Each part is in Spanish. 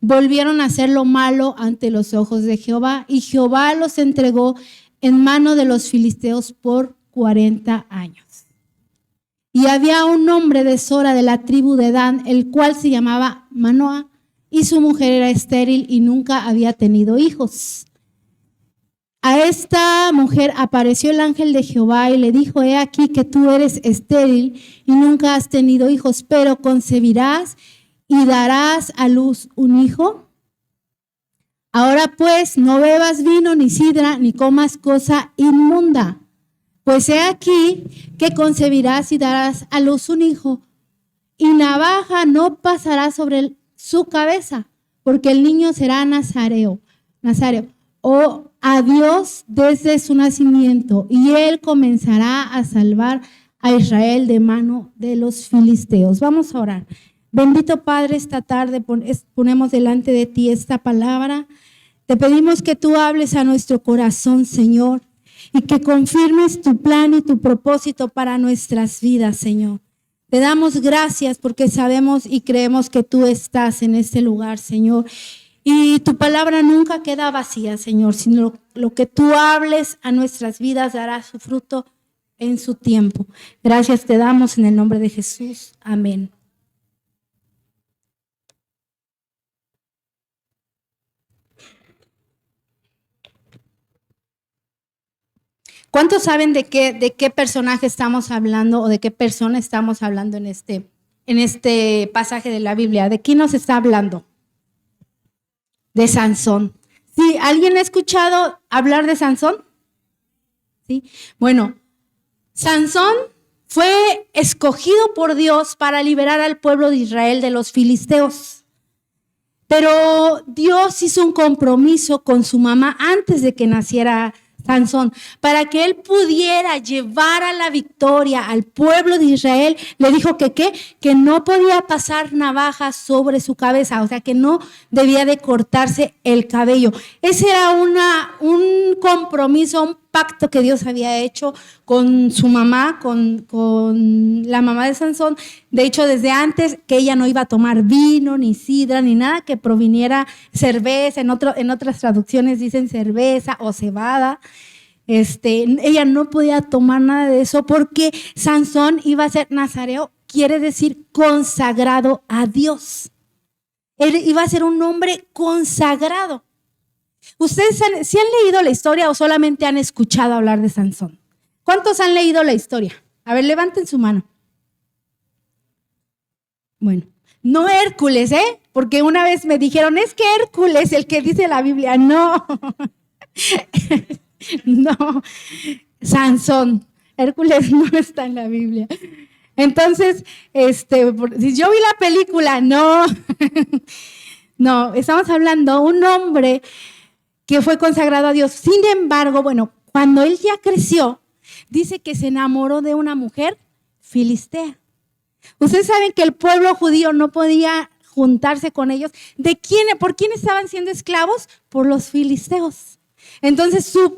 volvieron a hacer lo malo ante los ojos de Jehová, y Jehová los entregó en mano de los filisteos por 40 años. Y había un hombre de Sora de la tribu de Dan, el cual se llamaba Manoah, y su mujer era estéril y nunca había tenido hijos. A esta mujer apareció el ángel de Jehová y le dijo: he aquí que tú eres estéril y nunca has tenido hijos, pero concebirás y darás a luz un hijo. Ahora pues no bebas vino ni sidra ni comas cosa inmunda, pues he aquí que concebirás y darás a luz un hijo, y navaja no pasará sobre su cabeza, porque el niño será nazareo, o a Dios desde su nacimiento, y él comenzará a salvar a Israel de mano de los filisteos. Vamos a orar. Bendito Padre, esta tarde ponemos delante de ti esta palabra. Te pedimos que tú hables a nuestro corazón, Señor, y que confirmes tu plan y tu propósito para nuestras vidas, Señor. Te damos gracias porque sabemos y creemos que tú estás en este lugar, Señor. Y tu palabra nunca queda vacía, Señor, sino lo que tú hables a nuestras vidas dará su fruto en su tiempo. Gracias te damos en el nombre de Jesús. Amén. ¿Cuántos saben de qué personaje estamos hablando o de qué persona estamos hablando en este pasaje de la Biblia? ¿De quién nos está hablando? De Sansón. ¿Sí? ¿Alguien ha escuchado hablar de Sansón? ¿Sí? Bueno, Sansón fue escogido por Dios para liberar al pueblo de Israel de los filisteos. Pero Dios hizo un compromiso con su mamá antes de que naciera Sansón, para que él pudiera llevar a la victoria al pueblo de Israel. Le dijo que no podía pasar navaja sobre su cabeza, o sea que no debía de cortarse el cabello. Ese era un compromiso, un pacto que Dios había hecho con su mamá, con la mamá de Sansón. De hecho, desde antes, que ella no iba a tomar vino, ni sidra, ni nada que proviniera cerveza. En otras traducciones dicen cerveza o cebada. Ella no podía tomar nada de eso porque Sansón iba a ser nazareo, quiere decir consagrado a Dios. Él iba a ser un hombre consagrado. ¿Ustedes si han leído la historia o solamente han escuchado hablar de Sansón? ¿Cuántos han leído la historia? A ver, levanten su mano. Bueno, no Hércules, porque una vez me dijeron, es que Hércules, el que dice la Biblia. No, no, Sansón. Hércules no está en la Biblia. Entonces, si yo vi la película, no, no, estamos hablando de un hombre que fue consagrado a Dios. Sin embargo, bueno, cuando él ya creció, dice que se enamoró de una mujer filistea. Ustedes saben que el pueblo judío no podía juntarse con ellos. ¿Por quién estaban siendo esclavos? Por los filisteos. Entonces su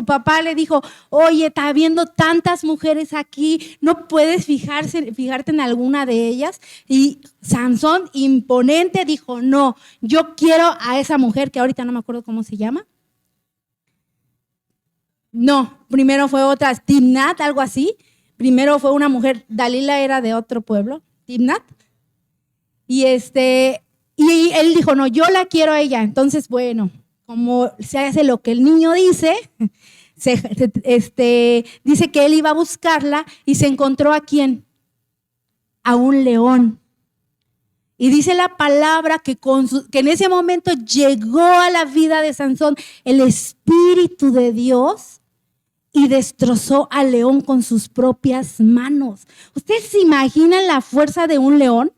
papá le dijo, oye, está habiendo tantas mujeres aquí, ¿no puedes fijarte en alguna de ellas? Y Sansón, imponente, dijo, no, yo quiero a esa mujer que ahorita no me acuerdo cómo se llama. No, primero fue otra, Timnat, algo así. Primero fue una mujer, Dalila era de otro pueblo, Timnat. Y él dijo, no, yo la quiero a ella. Entonces, bueno, como se hace lo que el niño dice, dice que él iba a buscarla y se encontró ¿a quién? A un león. Y dice la palabra que en ese momento llegó a la vida de Sansón el Espíritu de Dios y destrozó al león con sus propias manos. ¿Ustedes se imaginan la fuerza de un león?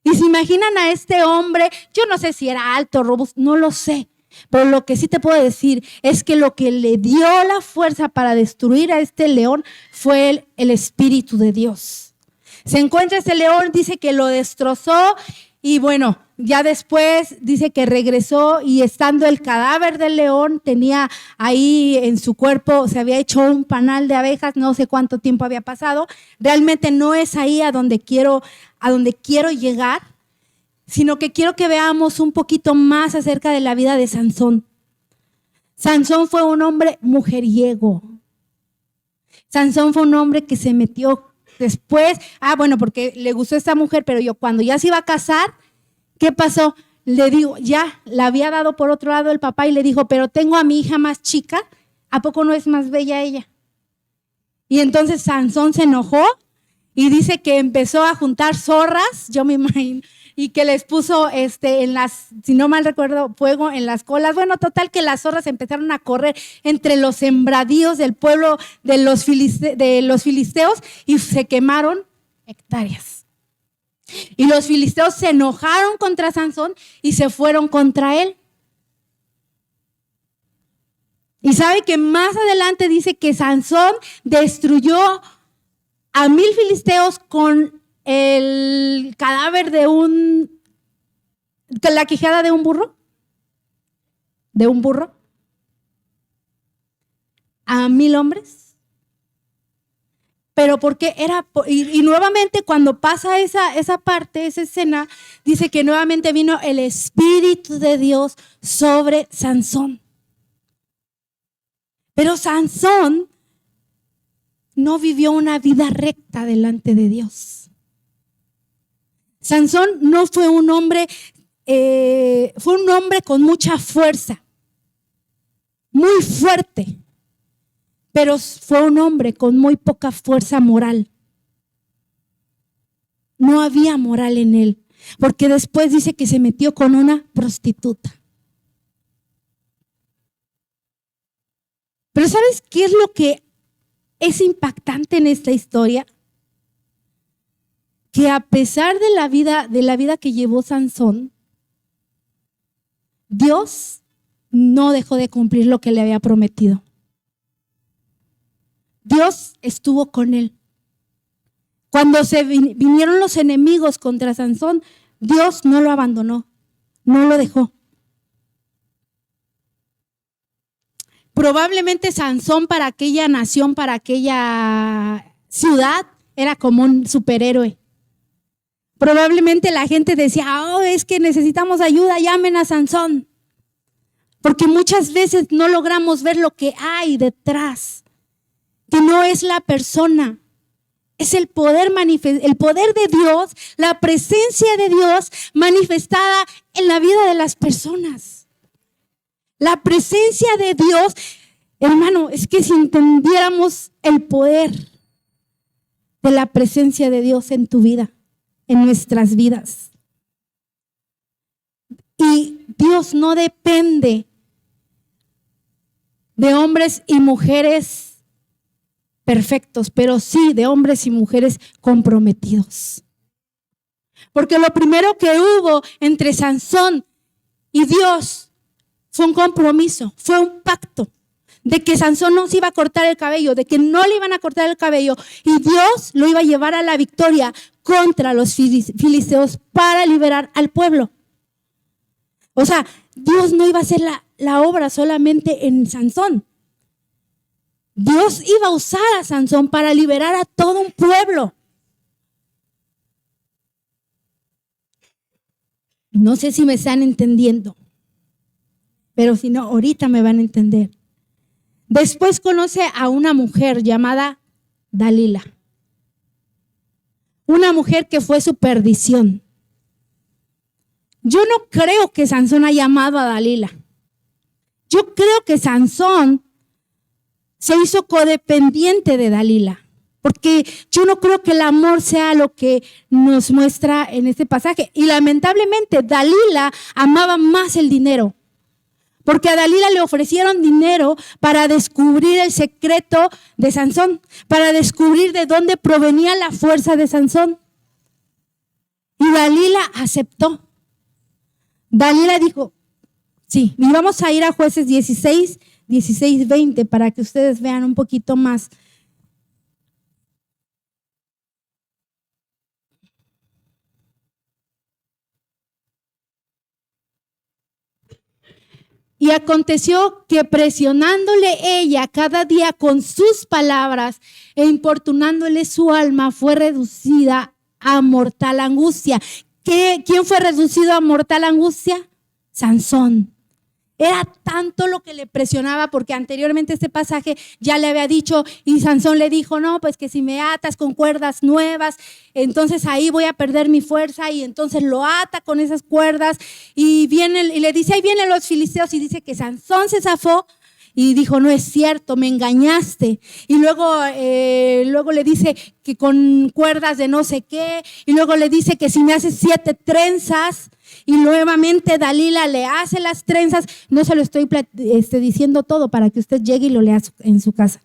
Y se imaginan a este hombre, yo no sé si era alto, robusto, no lo sé, pero lo que sí te puedo decir es que lo que le dio la fuerza para destruir a este león fue el Espíritu de Dios. Se encuentra ese león, dice que lo destrozó y bueno, ya después dice que regresó y estando el cadáver del león, tenía ahí en su cuerpo, se había hecho un panal de abejas, no sé cuánto tiempo había pasado. Realmente no es ahí a donde quiero llegar. sino que quiero que veamos un poquito más acerca de la vida de Sansón. Sansón fue un hombre mujeriego. Sansón fue un hombre que se metió después, porque le gustó esta mujer, pero cuando ya se iba a casar, ¿qué pasó? Le digo, ya la había dado por otro lado el papá y le dijo, pero tengo a mi hija más chica, ¿a poco no es más bella ella? Y entonces Sansón se enojó y dice que empezó a juntar zorras, yo me imagino, y que les puso si no mal recuerdo, fuego en las colas. Bueno, total que las zorras empezaron a correr entre los sembradíos del pueblo de los filisteos y se quemaron hectáreas. Y los filisteos se enojaron contra Sansón y se fueron contra él. Y sabe que más adelante dice que Sansón destruyó a 1000 filisteos con el cadáver de la quijada de un burro. De un burro. A 1000 hombres. Pero porque y nuevamente cuando pasa esa parte, esa escena, dice que nuevamente vino el Espíritu de Dios sobre Sansón. Pero Sansón no vivió una vida recta delante de Dios. Sansón no fue un hombre, fue un hombre con mucha fuerza, muy fuerte, pero fue un hombre con muy poca fuerza moral. No había moral en él, porque después dice que se metió con una prostituta. Pero ¿sabes qué es lo que es impactante en esta historia? Que a pesar de la vida que llevó Sansón, Dios no dejó de cumplir lo que le había prometido. Dios estuvo con él. Cuando se vinieron los enemigos contra Sansón, Dios no lo abandonó, no lo dejó. Probablemente Sansón para aquella nación, para aquella ciudad, era como un superhéroe. Probablemente la gente decía, es que necesitamos ayuda, llamen a Sansón. Porque muchas veces no logramos ver lo que hay detrás, que no es la persona, es el poder de Dios, la presencia de Dios manifestada en la vida de las personas. La presencia de Dios, hermano, es que si entendiéramos el poder de la presencia de Dios en tu vida, en nuestras vidas. Y Dios no depende de hombres y mujeres perfectos, pero sí de hombres y mujeres comprometidos. Porque lo primero que hubo entre Sansón y Dios fue un compromiso, fue un pacto de que Sansón no se iba a cortar el cabello, de que no le iban a cortar el cabello y Dios lo iba a llevar a la victoria contra los filisteos para liberar al pueblo. O sea, Dios no iba a hacer la obra solamente en Sansón. Dios iba a usar a Sansón para liberar a todo un pueblo. No sé si me están entendiendo, pero si no, ahorita me van a entender. Después conoce a una mujer llamada Dalila. Una mujer que fue su perdición. Yo no creo que Sansón haya amado a Dalila. Yo creo que Sansón se hizo codependiente de Dalila. Porque yo no creo que el amor sea lo que nos muestra en este pasaje. Y lamentablemente Dalila amaba más el dinero. Porque a Dalila le ofrecieron dinero para descubrir el secreto de Sansón, para descubrir de dónde provenía la fuerza de Sansón. Y Dalila aceptó. Dalila dijo, sí, y vamos a ir a Jueces 16:20 para que ustedes vean un poquito más. Y aconteció que presionándole ella cada día con sus palabras e importunándole su alma, fue reducida a mortal angustia. ¿Quién fue reducido a mortal angustia? Sansón. Era tanto lo que le presionaba, porque anteriormente este pasaje ya le había dicho, y Sansón le dijo, no, pues que si me atas con cuerdas nuevas, entonces ahí voy a perder mi fuerza, y entonces lo ata con esas cuerdas, y le dice, ahí vienen los filisteos, y dice que Sansón se zafó, y dijo, no es cierto, me engañaste. Y luego le dice que con cuerdas de no sé qué, y luego le dice que si me haces 7 trenzas, y nuevamente Dalila le hace las trenzas. No se lo estoy diciendo todo para que usted llegue y lo lea en su casa.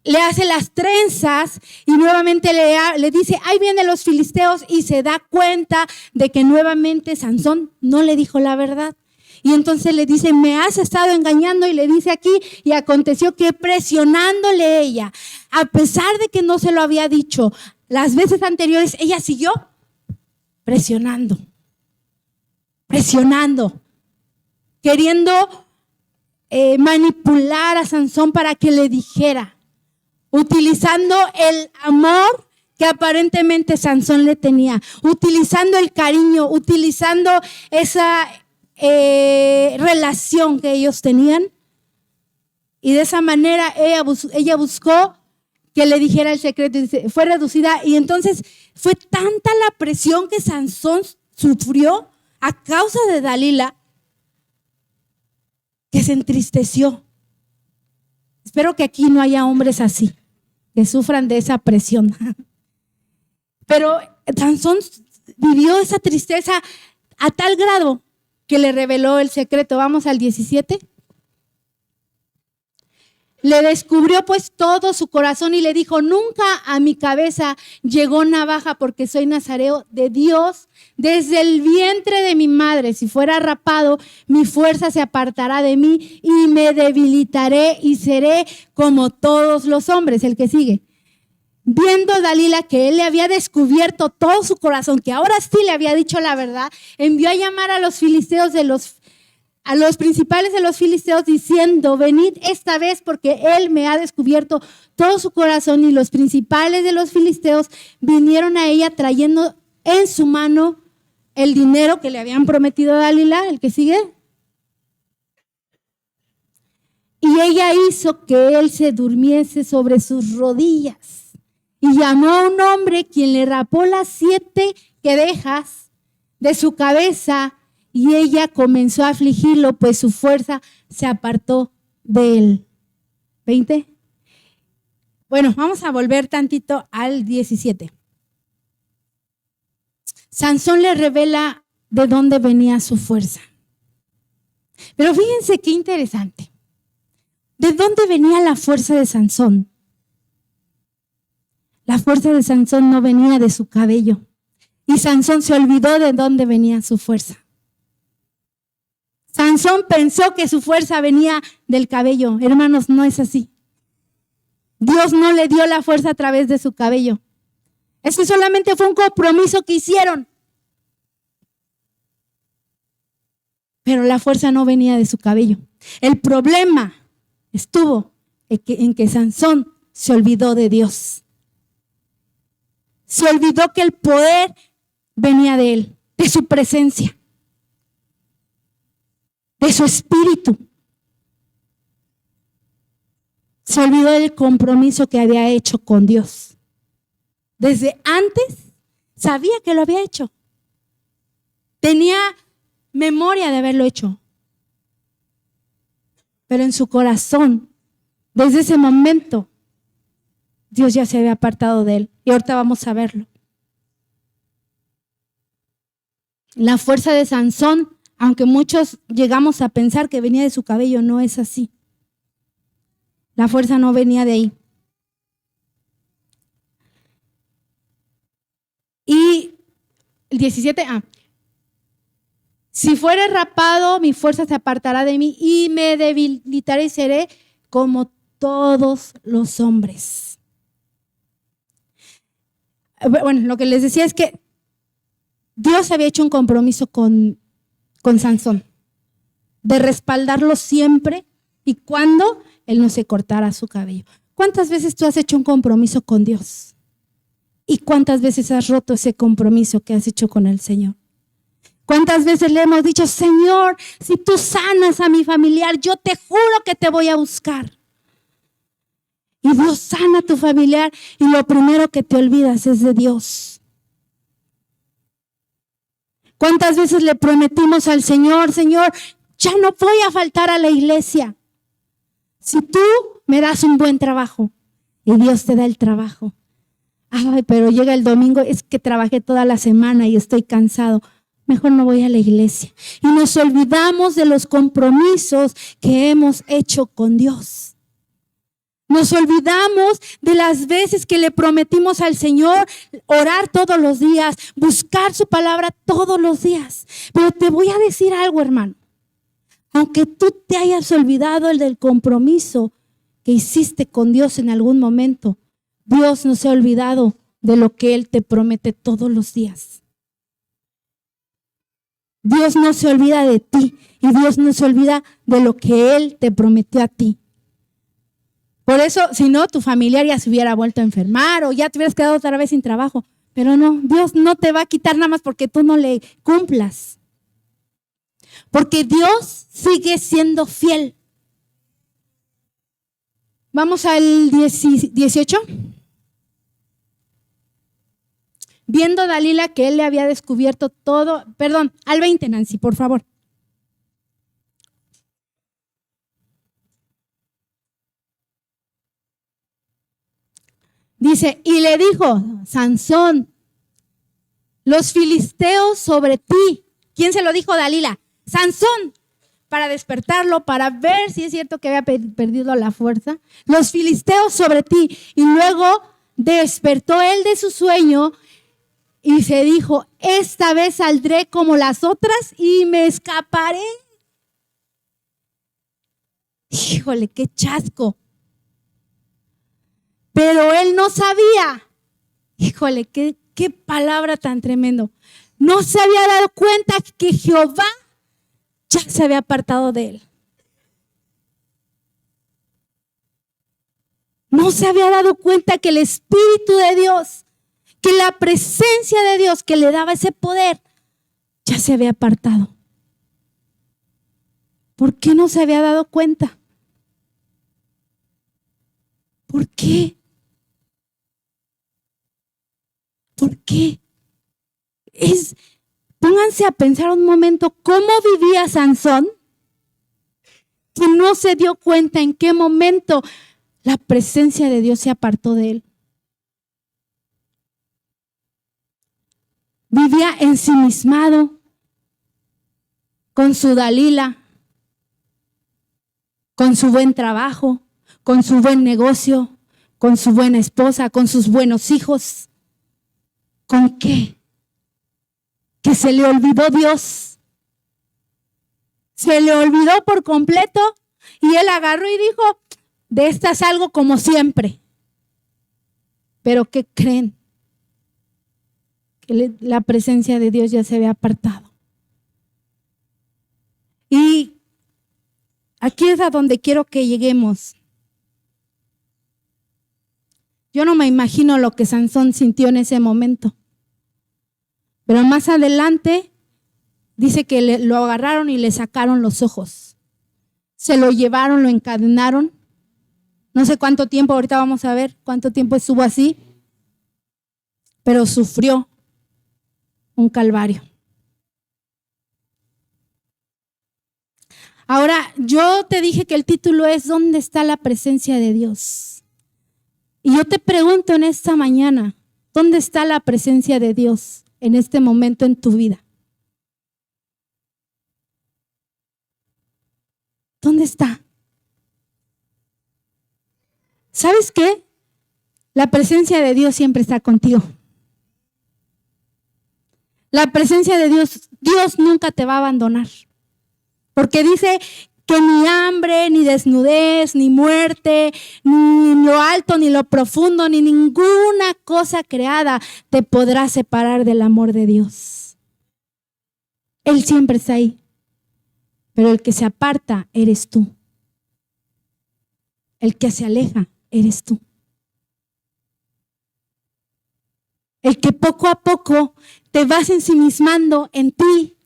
Le hace las trenzas y nuevamente le dice, ahí vienen los filisteos, y se da cuenta de que nuevamente Sansón no le dijo la verdad. Y entonces le dice, me has estado engañando, y le dice aquí, y aconteció que presionándole ella, a pesar de que no se lo había dicho las veces anteriores, ella siguió presionando, queriendo manipular a Sansón para que le dijera, utilizando el amor que aparentemente Sansón le tenía, utilizando el cariño, utilizando esa relación que ellos tenían, y de esa manera ella buscó que le dijera el secreto, y fue reducida. Y entonces fue tanta la presión que Sansón sufrió a causa de Dalila que se entristeció. Espero que aquí no haya hombres así, que sufran de esa presión. Pero Sansón vivió esa tristeza a tal grado que le reveló el secreto. Vamos al 17. Le descubrió pues todo su corazón y le dijo, nunca a mi cabeza llegó navaja, porque soy nazareo de Dios desde el vientre de mi madre. Si fuera rapado, mi fuerza se apartará de mí y me debilitaré y seré como todos los hombres. El que sigue. Viendo Dalila que él le había descubierto todo su corazón, que ahora sí le había dicho la verdad, envió a llamar a los filisteos a los principales de los filisteos, diciendo, venid esta vez, porque él me ha descubierto todo su corazón. Y los principales de los filisteos vinieron a ella trayendo en su mano el dinero que le habían prometido a Dalila. El que sigue. Y ella hizo que él se durmiese sobre sus rodillas, y llamó a un hombre, quien le rapó las 7 quedejas de su cabeza, y ella comenzó a afligirlo, pues su fuerza se apartó de él. 20. Bueno, vamos a volver tantito al 17. Sansón le revela de dónde venía su fuerza. Pero fíjense qué interesante. ¿De dónde venía la fuerza de Sansón? La fuerza de Sansón no venía de su cabello. Y Sansón se olvidó de dónde venía su fuerza. Sansón pensó que su fuerza venía del cabello. Hermanos, no es así. Dios no le dio la fuerza a través de su cabello. Eso solamente fue un compromiso que hicieron. Pero la fuerza no venía de su cabello. El problema estuvo en que Sansón se olvidó de Dios. Se olvidó que el poder venía de él, de su presencia, de su espíritu. Se olvidó del compromiso que había hecho con Dios. Desde antes sabía que lo había hecho. Tenía memoria de haberlo hecho. Pero en su corazón, desde ese momento, Dios ya se había apartado de él. Y ahorita vamos a verlo. La fuerza de Sansón, aunque muchos llegamos a pensar que venía de su cabello, no es así. La fuerza no venía de ahí. Y el 17, si fuere rapado, mi fuerza se apartará de mí y me debilitaré y seré como todos los hombres. Bueno, lo que les decía es que Dios había hecho un compromiso con Sansón de respaldarlo siempre y cuando él no se cortara su cabello. ¿Cuántas veces tú has hecho un compromiso con Dios? ¿Y cuántas veces has roto ese compromiso que has hecho con el Señor? ¿Cuántas veces le hemos dicho, Señor, si tú sanas a mi familiar, yo te juro que te voy a buscar? Y Dios sana a tu familiar y lo primero que te olvidas es de Dios. ¿Cuántas veces le prometimos al Señor, Señor, ya no voy a faltar a la iglesia si tú me das un buen trabajo? Y Dios te da el trabajo. Ay, pero llega el domingo, es que trabajé toda la semana y estoy cansado. Mejor no voy a la iglesia. Y nos olvidamos de los compromisos que hemos hecho con Dios. Nos olvidamos de las veces que le prometimos al Señor orar todos los días, buscar su palabra todos los días. Pero te voy a decir algo, hermano. Aunque tú te hayas olvidado del compromiso que hiciste con Dios en algún momento, Dios no se ha olvidado de lo que Él te promete todos los días. Dios no se olvida de ti y Dios no se olvida de lo que Él te prometió a ti. Por eso, si no, tu familiar ya se hubiera vuelto a enfermar o ya te hubieras quedado otra vez sin trabajo. Pero no, Dios no te va a quitar nada más porque tú no le cumplas. Porque Dios sigue siendo fiel. Vamos al 18. Viendo Dalila que él le había descubierto todo, perdón, al 20, Nancy, por favor. Dice, y le dijo, Sansón, los filisteos sobre ti. ¿Quién se lo dijo? Dalila. Sansón, para despertarlo, para ver si es cierto que había perdido la fuerza. Los filisteos sobre ti. Y luego despertó él de su sueño y se dijo, esta vez saldré como las otras y me escaparé. Híjole, qué chasco. Pero él no sabía. Híjole, qué palabra tan tremendo. No se había dado cuenta que Jehová ya se había apartado de él. No se había dado cuenta que el Espíritu de Dios, que la presencia de Dios que le daba ese poder, ya se había apartado. ¿Por qué no se había dado cuenta? ¿Por qué? ¿Por qué? Pónganse a pensar un momento, ¿cómo vivía Sansón? Que no se dio cuenta en qué momento la presencia de Dios se apartó de él. Vivía ensimismado con su Dalila, con su buen trabajo, con su buen negocio, con su buena esposa, con sus buenos hijos. ¿Con qué? Que se le olvidó Dios. Se le olvidó por completo y él agarró y dijo, de estas salgo como siempre. Pero ¿qué creen? Que la presencia de Dios ya se había apartado. Y aquí es a donde quiero que lleguemos. Yo no me imagino lo que Sansón sintió en ese momento. Pero más adelante dice que lo agarraron y le sacaron los ojos. Se lo llevaron, lo encadenaron. No sé cuánto tiempo, ahorita vamos a ver cuánto tiempo estuvo así. Pero sufrió un calvario. Ahora, yo te dije que el título es ¿dónde está la presencia de Dios? Y yo te pregunto en esta mañana, ¿dónde está la presencia de Dios en este momento en tu vida? ¿Dónde está? ¿Sabes qué? La presencia de Dios siempre está contigo. La presencia de Dios, Dios nunca te va a abandonar. Porque dice que ni hambre, ni desnudez, ni muerte, ni lo alto, ni lo profundo, ni ninguna cosa creada te podrá separar del amor de Dios. Él siempre está ahí. Pero el que se aparta eres tú. El que se aleja eres tú. el que poco a poco te vas ensimismando en ti,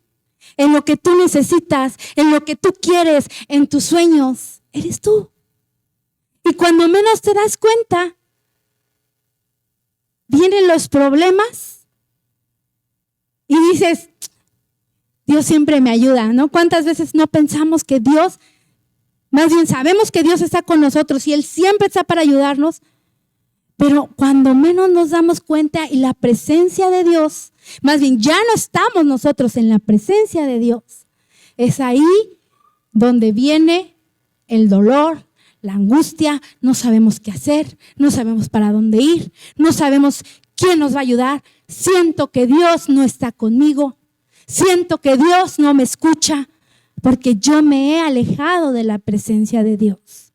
en lo que tú necesitas, en lo que tú quieres, en tus sueños, eres tú. Y cuando menos te das cuenta, vienen los problemas y dices, Dios siempre me ayuda, ¿no? ¿Cuántas veces no pensamos que Dios, más bien sabemos que Dios está con nosotros y Él siempre está para ayudarnos? Pero cuando menos nos damos cuenta y la presencia de Dios, más bien ya no estamos nosotros en la presencia de Dios, es ahí donde viene el dolor, la angustia, no sabemos qué hacer, no sabemos para dónde ir, no sabemos quién nos va a ayudar. Siento que Dios no está conmigo, siento que Dios no me escucha, porque yo me he alejado de la presencia de Dios.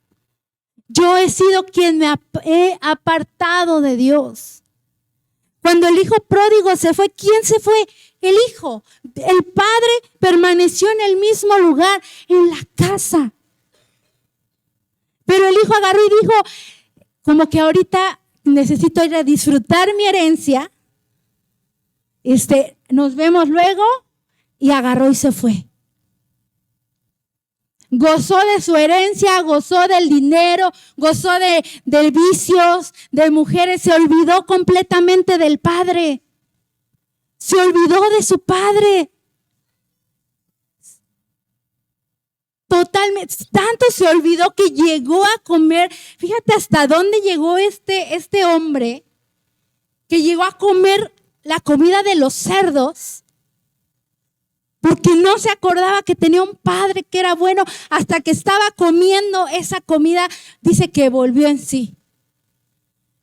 Yo he sido quien me he apartado de Dios. Cuando el hijo pródigo se fue, ¿quién se fue? El hijo. El padre permaneció en el mismo lugar, en la casa. Pero el hijo agarró y dijo, como que ahorita necesito ir a disfrutar mi herencia. Nos vemos luego, y agarró y se fue. Gozó de su herencia, gozó del dinero, gozó de vicios, de mujeres. Se olvidó completamente del padre. Se olvidó de su padre. Totalmente, tanto se olvidó que llegó a comer. Fíjate hasta dónde llegó este hombre, que llegó a comer la comida de los cerdos, porque no se acordaba que tenía un padre que era bueno. Hasta que estaba comiendo esa comida, dice que volvió en sí.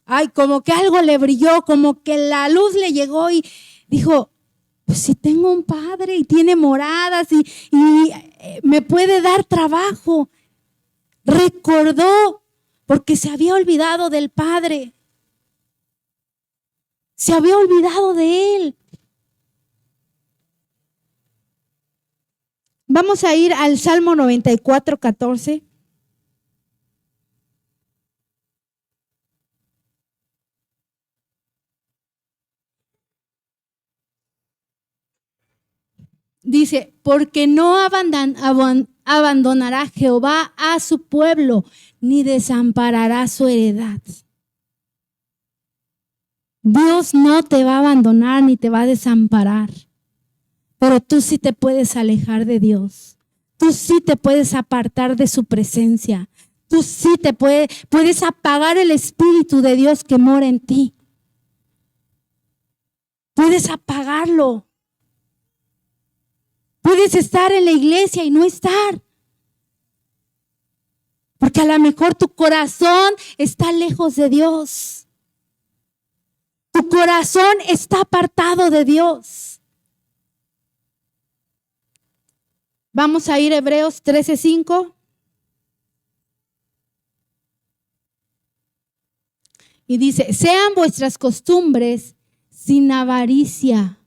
Ay, como que algo le brilló, como que la luz le llegó y dijo, pues si tengo un padre y tiene moradas y me puede dar trabajo. Recordó, porque se había olvidado del padre. Se había olvidado de él. Vamos a ir al Salmo 94, 14. Dice, porque no abandonará Jehová a su pueblo, ni desamparará su heredad. Dios no te va a abandonar ni te va a desamparar. Pero tú sí te puedes alejar de Dios. Tú sí te puedes apartar de su presencia. Tú sí te puedes apagar el Espíritu de Dios que mora en ti. Puedes apagarlo. Puedes estar en la iglesia y no estar. Porque a lo mejor tu corazón está lejos de Dios. Tu corazón está apartado de Dios. Vamos a ir a Hebreos 13:5. Y dice, sean vuestras costumbres sin avaricia,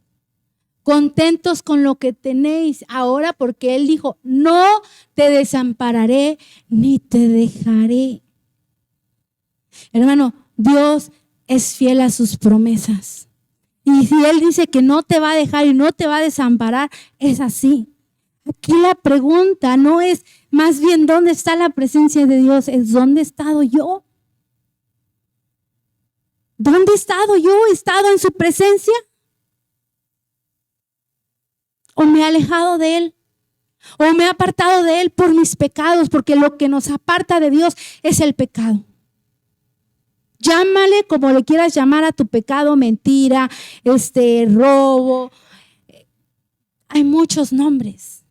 contentos con lo que tenéis ahora, porque Él dijo, no te desampararé ni te dejaré. Hermano, Dios es fiel a sus promesas. Y si Él dice que no te va a dejar y no te va a desamparar, es así. Aquí la pregunta no es más bien dónde está la presencia de Dios, es dónde he estado yo. ¿Dónde he estado yo? ¿He estado en su presencia? ¿O me he alejado de Él? ¿O me he apartado de Él por mis pecados? Porque lo que nos aparta de Dios es el pecado. Llámale como le quieras llamar a tu pecado, mentira, robo. Hay muchos nombres.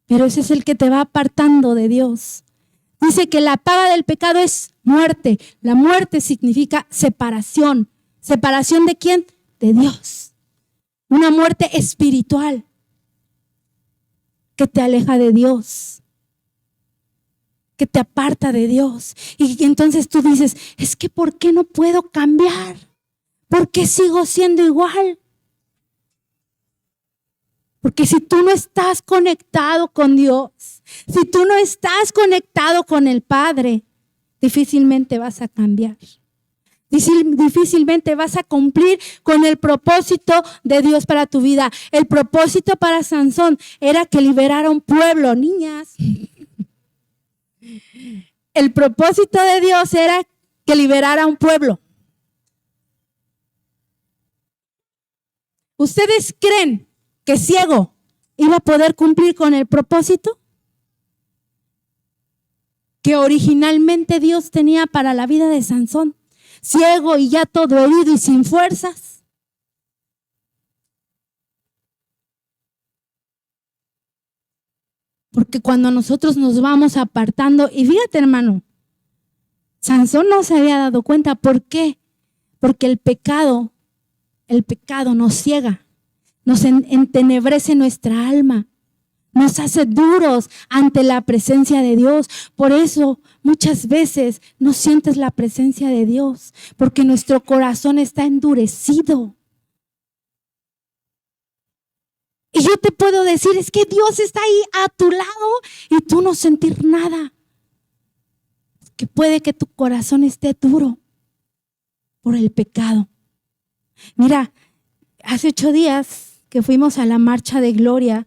Pero ese es el que te va apartando de Dios. Dice que la paga del pecado es muerte. La muerte significa separación. ¿Separación de quién? De Dios. Una muerte espiritual que te aleja de Dios, que te aparta de Dios. Y entonces tú dices, es que ¿por qué no puedo cambiar? ¿Por qué sigo siendo igual? Porque si tú no estás conectado con Dios, si tú no estás conectado con el Padre, difícilmente vas a cambiar. Difícilmente vas a cumplir con el propósito de Dios para tu vida. El propósito para Sansón era que liberara un pueblo, niñas. El propósito de Dios era que liberara un pueblo. ¿Ustedes creen que ciego iba a poder cumplir con el propósito que originalmente Dios tenía para la vida de Sansón? Ciego y ya todo herido y sin fuerzas. Porque cuando nosotros nos vamos apartando, y fíjate, hermano, Sansón no se había dado cuenta. ¿Por qué? Porque el pecado nos ciega, nos entenebrece nuestra alma, nos hace duros ante la presencia de Dios. Por eso muchas veces no sientes la presencia de Dios, porque nuestro corazón está endurecido. Y yo te puedo decir, es que Dios está ahí a tu lado y tú no sentir nada. Que puede que tu corazón esté duro por el pecado. Mira, hace 8 días que fuimos a la marcha de Gloria,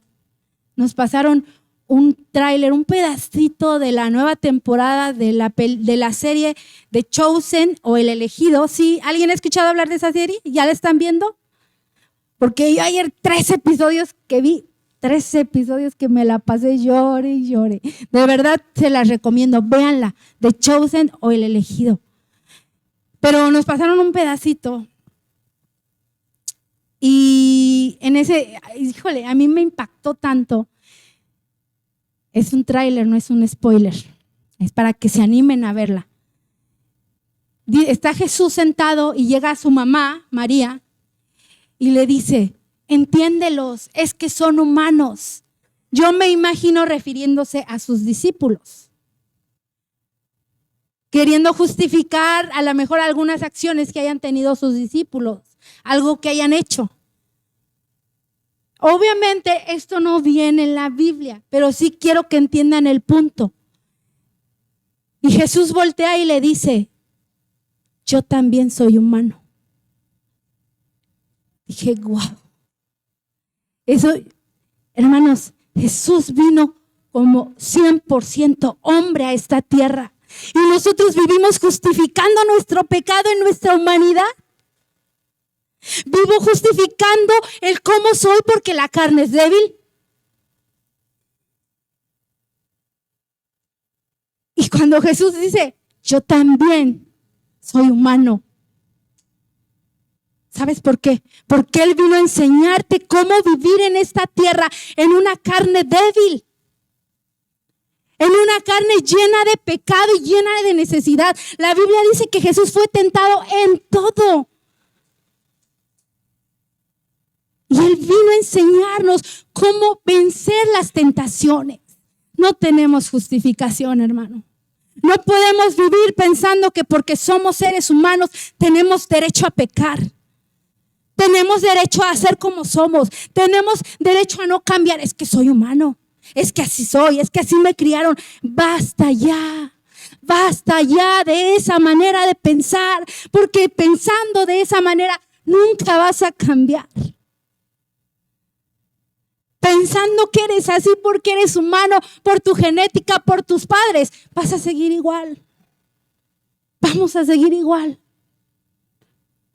nos pasaron un tráiler, un pedacito de la nueva temporada de la serie de Chosen o El Elegido. ¿Sí? ¿Alguien ha escuchado hablar de esa serie? ¿Ya la están viendo? Porque yo ayer 3 episodios que me la pasé, llore y llore. De verdad se las recomiendo, véanla, The Chosen o El Elegido. Pero nos pasaron un pedacito y en ese, híjole, a mí me impactó tanto. Es un tráiler, no es un spoiler. Es para que se animen a verla. Está Jesús sentado y llega su mamá, María, y le dice: entiéndelos, es que son humanos. Yo me imagino refiriéndose a sus discípulos, queriendo justificar a lo mejor algunas acciones que hayan tenido sus discípulos, algo que hayan hecho. Obviamente esto no viene en la Biblia, pero sí quiero que entiendan el punto. Y Jesús voltea y le dice: yo también soy humano. Dije, wow. Eso, hermanos, Jesús vino como 100% hombre a esta tierra. Y nosotros vivimos justificando nuestro pecado en nuestra humanidad. Vivo justificando el cómo soy porque la carne es débil. Y cuando Jesús dice, yo también soy humano. ¿Sabes por qué? Porque Él vino a enseñarte cómo vivir en esta tierra en una carne débil. En una carne llena de pecado y llena de necesidad. La Biblia dice que Jesús fue tentado en todo. Y Él vino a enseñarnos cómo vencer las tentaciones. No tenemos justificación, hermano. No podemos vivir pensando que porque somos seres humanos tenemos derecho a pecar. Tenemos derecho a ser como somos. Tenemos derecho a no cambiar. Es que soy humano. Es que así soy. Es que así me criaron. Basta ya. Basta ya de esa manera de pensar. Porque pensando de esa manera nunca vas a cambiar. Pensando que eres así porque eres humano, por tu genética, por tus padres, vas a seguir igual. Vamos a seguir igual.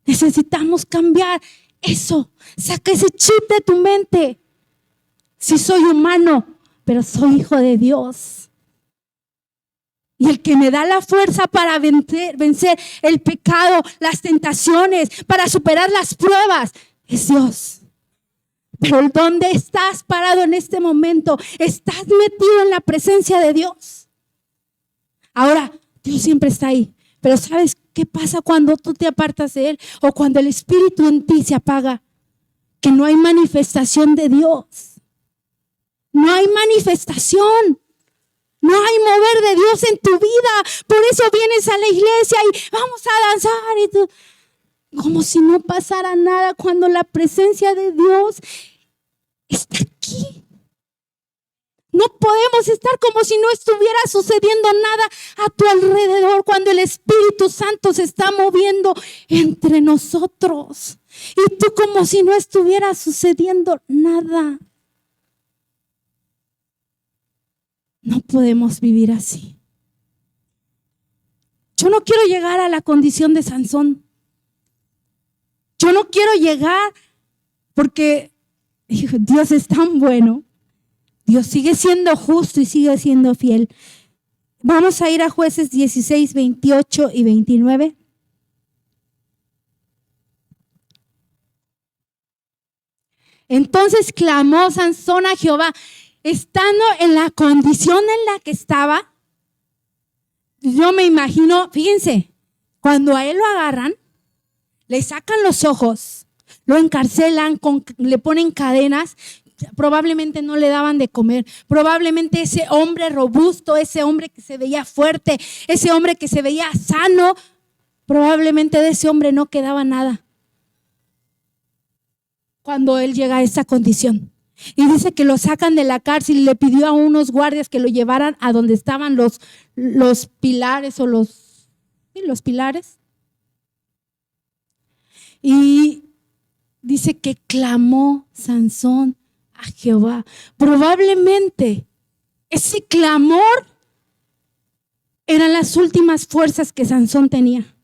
Necesitamos cambiar eso. Saca ese chip de tu mente. Sí soy humano, pero soy hijo de Dios. Y el que me da la fuerza para vencer el pecado, las tentaciones, para superar las pruebas, es Dios. Pero ¿dónde estás parado en este momento? ¿Estás metido en la presencia de Dios? Ahora, Dios siempre está ahí. Pero ¿sabes qué pasa cuando tú te apartas de Él? O cuando el Espíritu en ti se apaga. Que no hay manifestación de Dios. No hay manifestación. No hay mover de Dios en tu vida. Por eso vienes a la iglesia y vamos a danzar y tú, como si no pasara nada cuando la presencia de Dios está aquí. No podemos estar como si no estuviera sucediendo nada a tu alrededor cuando el Espíritu Santo se está moviendo entre nosotros. Y tú como si no estuviera sucediendo nada. No podemos vivir así. Yo no quiero llegar a la condición de Sansón. Yo no quiero llegar porque Dios es tan bueno. Dios sigue siendo justo y sigue siendo fiel. Vamos a ir a Jueces 16, 28 y 29. Entonces clamó Sansón a Jehová, estando en la condición en la que estaba. Yo me imagino, fíjense, cuando a él lo agarran, le sacan los ojos, lo encarcelan, le ponen cadenas. Probablemente no le daban de comer. Probablemente ese hombre robusto, ese hombre que se veía fuerte, ese hombre que se veía sano, probablemente de ese hombre no quedaba nada cuando él llega a esa condición. Y dice que lo sacan de la cárcel y le pidió a unos guardias que lo llevaran a donde estaban los pilares o los pilares. Y dice que clamó Sansón a Jehová. Probablemente ese clamor eran las últimas fuerzas que Sansón tenía.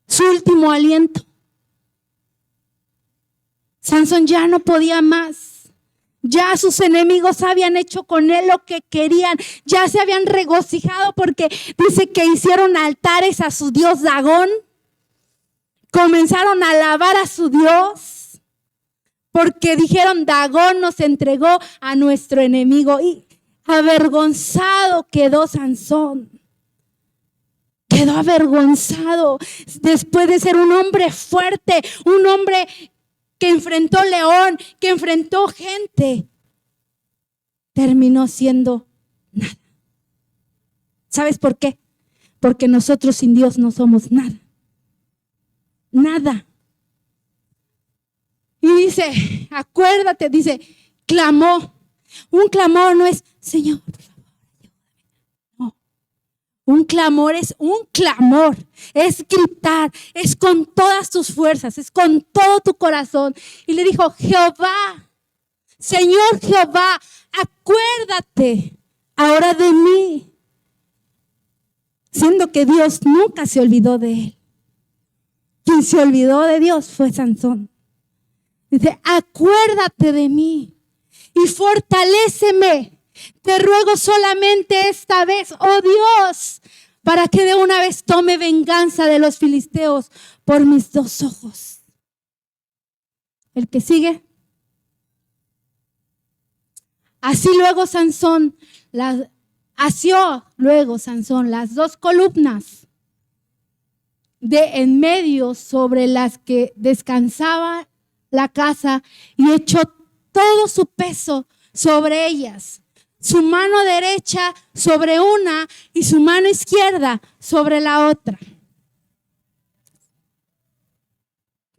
Su último aliento. Sansón ya no podía más. Ya sus enemigos habían hecho con él lo que querían. Ya se habían regocijado porque dice que hicieron altares a su dios Dagón. Comenzaron a alabar a su Dios. Porque dijeron, Dagón nos entregó a nuestro enemigo. Y avergonzado quedó Sansón. Quedó avergonzado después de ser un hombre fuerte, un hombre que enfrentó león, que enfrentó gente. Terminó siendo nada. ¿Sabes por qué? Porque nosotros sin Dios no somos nada. Nada. Y dice, acuérdate, dice, clamó. Un clamor no es, Señor, por favor, no. Un clamor es un clamor. Es gritar, es con todas tus fuerzas, es con todo tu corazón. Y le dijo, Jehová, Señor Jehová, acuérdate ahora de mí. Siendo que Dios nunca se olvidó de él. Quien se olvidó de Dios fue Sansón. Dice, acuérdate de mí y fortaléceme. Te ruego solamente esta vez, oh Dios, para que de una vez tome venganza de los filisteos por mis dos ojos. El que sigue. Así luego Sansón, asió luego Sansón las dos columnas de en medio sobre las que descansaba la casa y echó todo su peso sobre ellas, su mano derecha sobre una y su mano izquierda sobre la otra.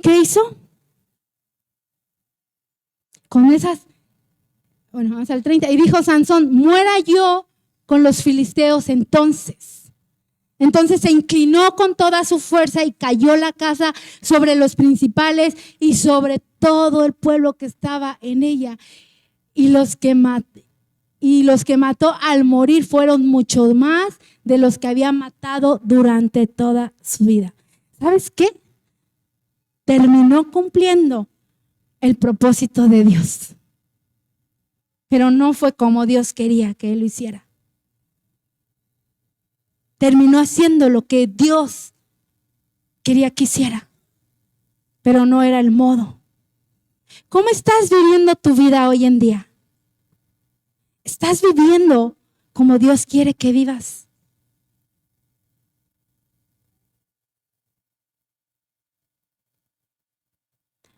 ¿Qué hizo? Con esas, bueno, vamos al 30, y dijo Sansón, muera yo con los filisteos entonces. Entonces se inclinó con toda su fuerza y cayó la casa sobre los principales y sobre todo el pueblo que estaba en ella. Y los que mató al morir fueron muchos más de los que había matado durante toda su vida. ¿Sabes qué? Terminó cumpliendo el propósito de Dios. Pero no fue como Dios quería que él lo hiciera. Terminó haciendo lo que Dios quería que hiciera, pero no era el modo. ¿Cómo estás viviendo tu vida hoy en día? ¿Estás viviendo como Dios quiere que vivas?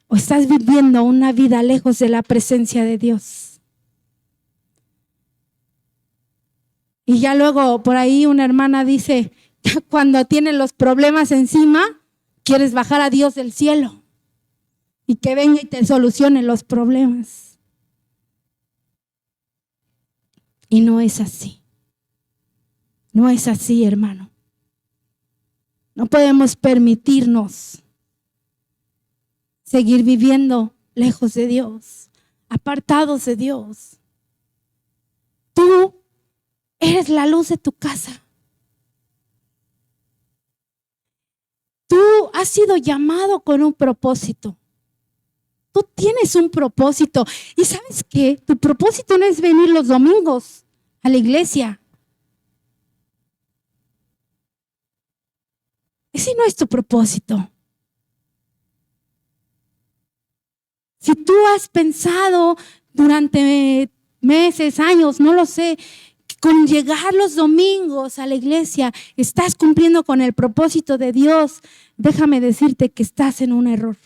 ¿O estás viviendo una vida lejos de la presencia de Dios? Y ya luego por ahí una hermana dice, cuando tienen los problemas encima, quieres bajar a Dios del cielo y que venga y te solucione los problemas. Y no es así. No es así, hermano. No podemos permitirnos seguir viviendo lejos de Dios, apartados de Dios. Tú eres la luz de tu casa. Tú has sido llamado con un propósito. Tú tienes un propósito. ¿Y sabes qué? Tu propósito no es venir los domingos a la iglesia. Ese no es tu propósito. Si tú has pensado durante meses, años, no lo sé, que con llegar los domingos a la iglesia estás cumpliendo con el propósito de Dios, déjame decirte que estás en un error.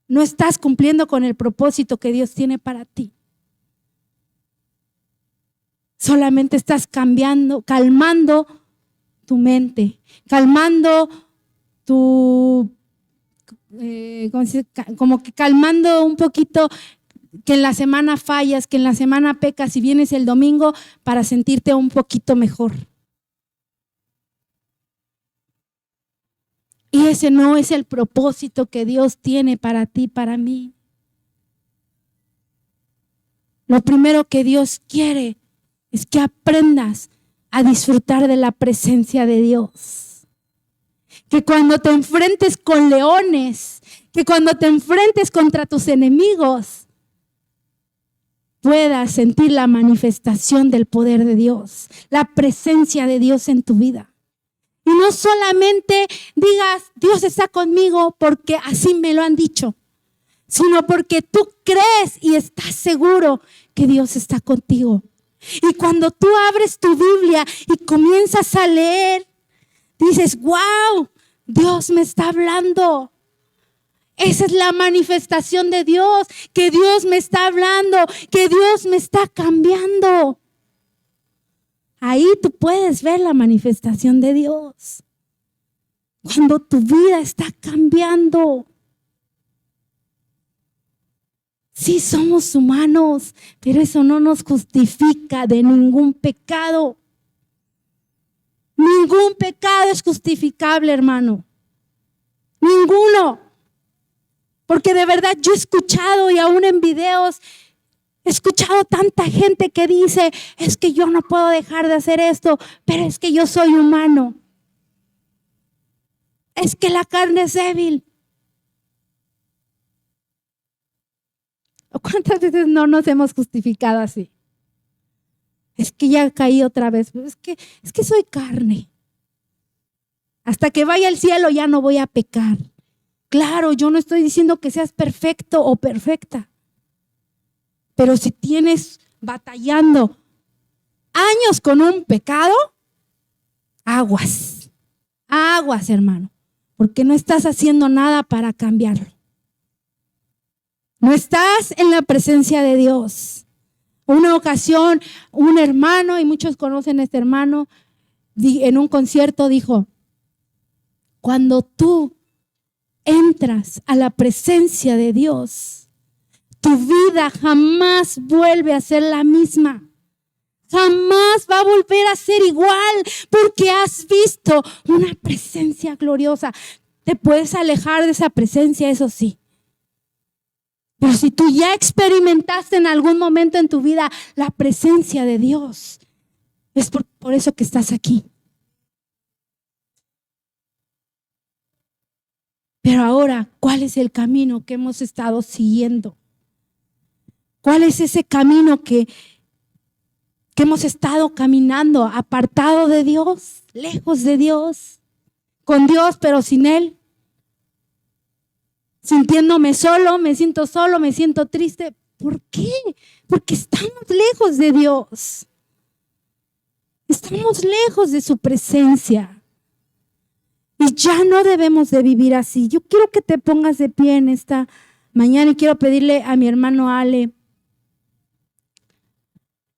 No estás cumpliendo con el propósito que Dios tiene para ti. Solamente estás calmando tu mente, calmando como que calmando un poquito que en la semana fallas, que en la semana pecas y vienes el domingo para sentirte un poquito mejor. Y ese no es el propósito que Dios tiene para ti, para mí. Lo primero que Dios quiere es que aprendas a disfrutar de la presencia de Dios. Que cuando te enfrentes con leones, que cuando te enfrentes contra tus enemigos, puedas sentir la manifestación del poder de Dios, la presencia de Dios en tu vida. Y no solamente digas, Dios está conmigo porque así me lo han dicho, sino porque tú crees y estás seguro que Dios está contigo. Y cuando tú abres tu Biblia y comienzas a leer, dices, wow, Dios me está hablando. Esa es la manifestación de Dios, que Dios me está hablando, que Dios me está cambiando. Ahí tú puedes ver la manifestación de Dios. Cuando tu vida está cambiando. Sí, somos humanos, pero eso no nos justifica de ningún pecado. Ningún pecado es justificable, hermano. Ninguno. Porque de verdad yo he escuchado y aún en videos he escuchado tanta gente que dice, es que yo no puedo dejar de hacer esto, pero es que yo soy humano. Es que la carne es débil. ¿Cuántas veces no nos hemos justificado así? Es que ya caí otra vez. Es que soy carne. Hasta que vaya al cielo ya no voy a pecar. Claro, yo no estoy diciendo que seas perfecto o perfecta. Pero si tienes batallando años con un pecado, aguas, hermano, porque no estás haciendo nada para cambiarlo. No estás en la presencia de Dios. Una ocasión, un hermano, y muchos conocen a este hermano, en un concierto dijo, cuando tú entras a la presencia de Dios, tu vida jamás vuelve a ser la misma. Jamás va a volver a ser igual porque has visto una presencia gloriosa. Te puedes alejar de esa presencia, eso sí. Pero si tú ya experimentaste en algún momento en tu vida la presencia de Dios, es por eso que estás aquí. Pero ahora, ¿cuál es el camino que hemos estado siguiendo? ¿Cuál es ese camino que hemos estado caminando, apartado de Dios, lejos de Dios, con Dios pero sin Él? Sintiéndome solo, me siento triste. ¿Por qué? Porque estamos lejos de Dios. Estamos lejos de su presencia. Y ya no debemos de vivir así. Yo quiero que te pongas de pie en esta mañana y quiero pedirle a mi hermano Ale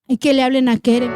y que le hablen a Keren.